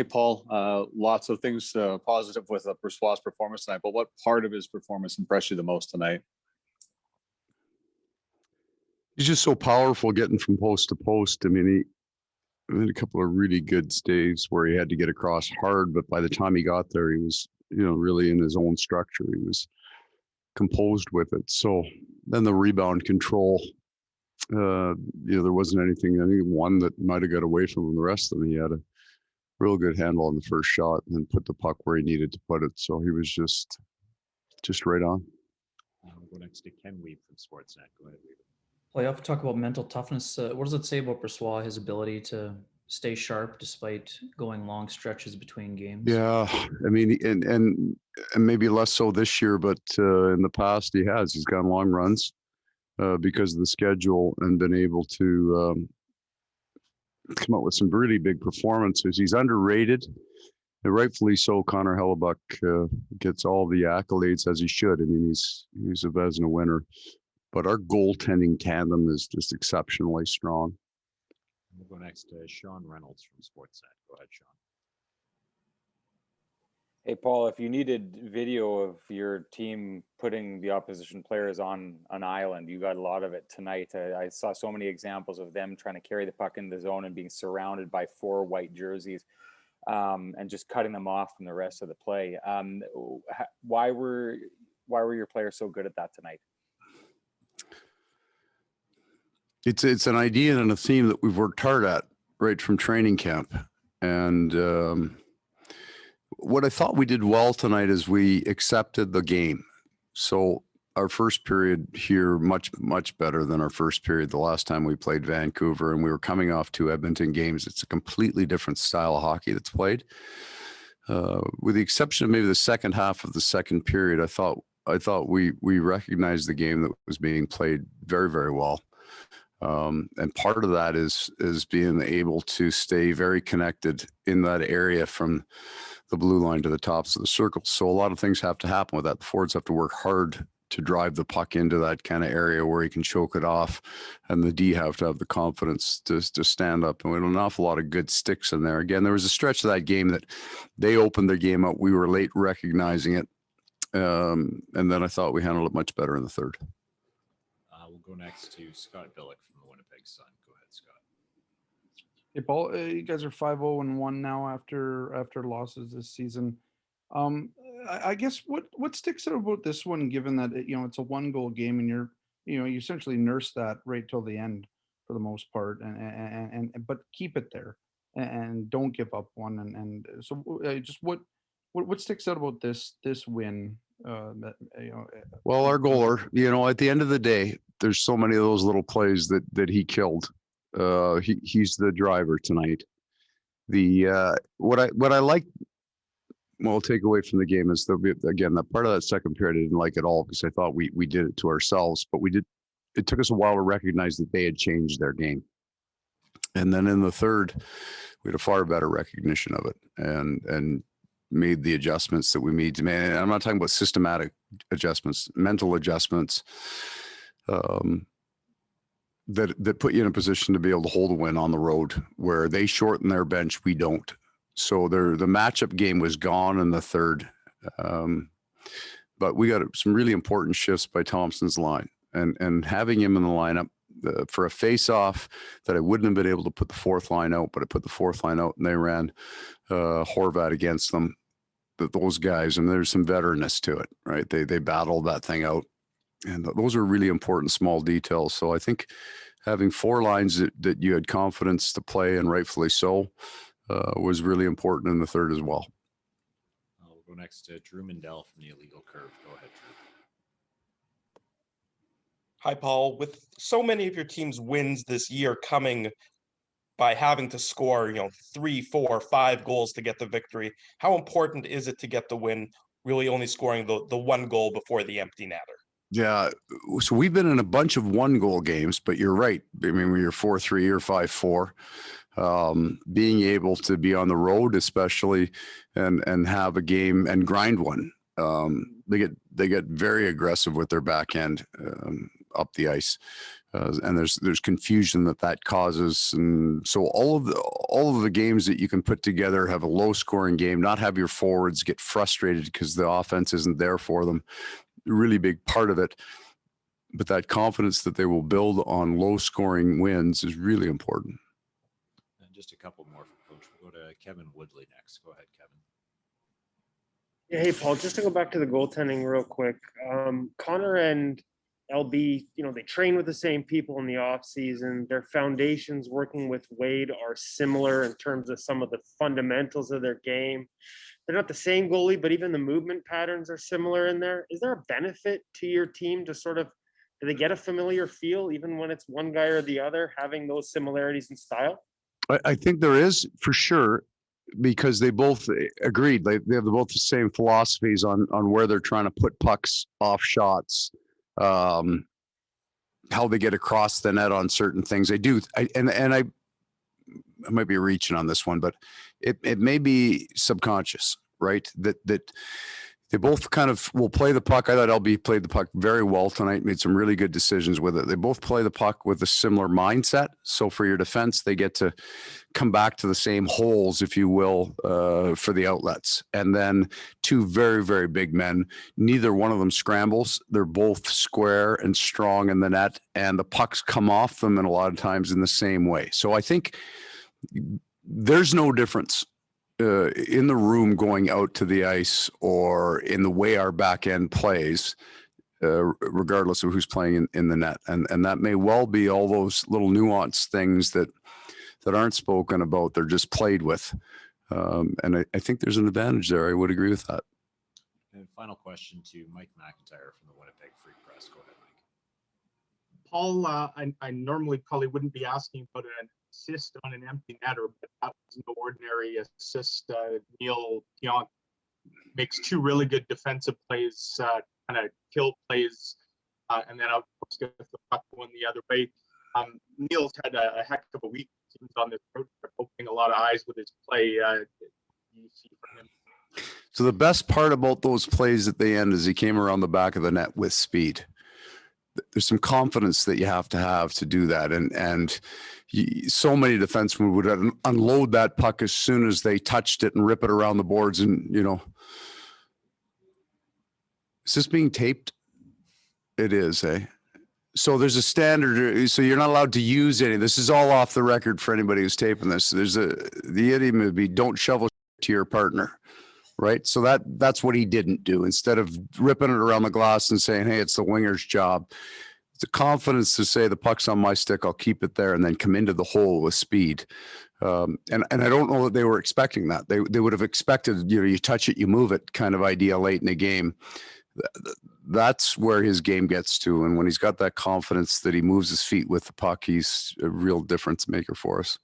Hey, Paul, lots of things positive with Brossoit's performance tonight, but what part of his performance impressed you the most tonight? He's just so powerful getting from post to post. I mean, he had a couple of really good staves where he had to get across hard, but by the time he got there, he was, really in his own structure. He was composed with it. So then the rebound control, there wasn't anything, I think one that might have got away from him. The rest of them, he had a real good handle on the first shot and then put the puck where he needed to put it. So he was just right on. We'll go next to Ken Weeb from Sportsnet. Go ahead, Weeb. Well, you have to talk about mental toughness. What does it say about Brossoit, his ability to stay sharp despite going long stretches between games? Yeah, I mean, and maybe less so this year, but in the past he's gone long runs because of the schedule and been able to come up with some really big performances. He's underrated, and rightfully so. Connor Hellebuyck gets all the accolades as he should. I mean, he's a Vezina winner. But our goaltending tandem is just exceptionally strong. We'll go next to Sean Reynolds from Sportsnet. Go ahead, Sean. Hey, Paul, if you needed video of your team putting the opposition players on an island, you got a lot of it tonight. I saw so many examples of them trying to carry the puck in the zone and being surrounded by 4 white jerseys and just cutting them off from the rest of the play. Why were your players so good at that tonight? It's an idea and a theme that we've worked hard at right from training camp. And what I thought we did well tonight is we accepted the game. So our first period here, much better than our first period the last time we played Vancouver, and we were coming off 2 Edmonton games. It's a completely different style of hockey that's played. With the exception of maybe the second half of the second period, I thought we recognized the game that was being played very, very well. And part of that is being able to stay very connected in that area from the blue line to the tops of the circle. So a lot of things have to happen with that. The forwards have to work hard to drive the puck into that kind of area where he can choke it off, and the D have to have the confidence to stand up. And we had an awful lot of good sticks in there. Again, there was a stretch of that game that they opened their game up. We were late recognizing it. And then I thought we handled it much better in the third. We'll go next to Scott Billick from the Winnipeg Sun. Go ahead, Scott. Hey, Paul, you guys are 5-0-1 now after losses this season. I guess what sticks out about this one, given that it's a 1-goal game and you essentially nurse that right till the end for the most part, and but keep it there and don't give up one, and so just what sticks out about this win? Well, our goaler, at the end of the day, there's so many of those little plays that he killed. He's the driver tonight. What I like, well, take away from the game is again, that part of that second period I didn't like at all, because I thought we did it to ourselves, but it took us a while to recognize that they had changed their game. And then in the third, we had a far better recognition of it and made the adjustments that we made to make. And I'm not talking about systematic adjustments, mental adjustments that put you in a position to be able to hold a win on the road, where they shorten their bench, we don't. So the matchup game was gone in the third. But we got some really important shifts by Thompson's line, and having him in the lineup for a face-off that I wouldn't have been able to put the 4th line out, but I put the 4th line out and they ran Horvat against them. Those guys, and there's some veteranness to it, right? They battled that thing out, and those are really important small details. So I think having 4 lines that you had confidence to play, and rightfully so, was really important in the third as well. We'll go next to Drew Mindell from the Illegal Curve. Go ahead, Drew. Hi, Paul. With so many of your team's wins this year coming by having to score, 3, 4, 5 goals to get the victory, how important is it to get the win, really only scoring the 1 goal before the empty netter? Yeah, so we've been in a bunch of 1-goal games, but you're right. I mean, when you're 4-3 or 5-4, being able to be on the road, especially, and have a game and grind one. They get very aggressive with their backhand up the ice. And there's confusion that causes. And so all of the games that you can put together, have a low scoring game, not have your forwards get frustrated because the offense isn't there for them. A really big part of it. But that confidence that they will build on low scoring wins is really important. And just a couple more from Coach. We'll go to Kevin Woodley next. Go ahead, Kevin. Yeah, hey, Paul, just to go back to the goaltending real quick. Connor and LB, they train with the same people in the off season. Their foundations working with Wade are similar in terms of some of the fundamentals of their game. They're not the same goalie, but even the movement patterns are similar in there. Is there a benefit to your team to sort of, do they get a familiar feel even when it's one guy or the other, having those similarities in style? I think there is, for sure, because they both agreed. They have both the same philosophies on where they're trying to put pucks off shots, how they get across the net on certain things. I might be reaching on this one, but it may be subconscious, right? That they both kind of will play the puck. I thought LB played the puck very well tonight, made some really good decisions with it. They both play the puck with a similar mindset. So for your defense, they get to come back to the same holes, if you will, for the outlets. And then two very, very big men. Neither one of them scrambles. They're both square and strong in the net, and the pucks come off them in a lot of times in the same way. So I think there's no difference in the room going out to the ice or in the way our back end plays, regardless of who's playing in the net. And that may well be all those little nuanced things that aren't spoken about. They're just played with. And I think there's an advantage there. I would agree with that. And final question to Mike McIntyre from the Winnipeg Free Press. Go ahead, Mike. Paul, I normally probably wouldn't be asking about an assist on an empty netter, but that was no ordinary assist. Neal Pionk makes two really good defensive plays, kind of kill plays, and then of course gets the puck going the other way. Neal's had a heck of a week. Seems on this road trip, opening a lot of eyes with his play. You see from him. So the best part about those plays at the end is he came around the back of the net with speed. There's some confidence that you have to do that. And so many defensemen would unload that puck as soon as they touched it and rip it around the boards. And, is this being taped? It is, eh? So there's a standard. So you're not allowed to use any. This is all off the record for anybody who's taping this. The idiom would be don't shovel to your partner. Right. So that's what he didn't do. Instead of ripping it around the glass and saying, hey, it's the winger's job. The confidence to say the puck's on my stick, I'll keep it there, and then come into the hole with speed. And I don't know that they were expecting that. They would have expected, you touch it, you move it kind of idea late in the game. That's where his game gets to. And when he's got that confidence that he moves his feet with the puck, he's a real difference maker for us.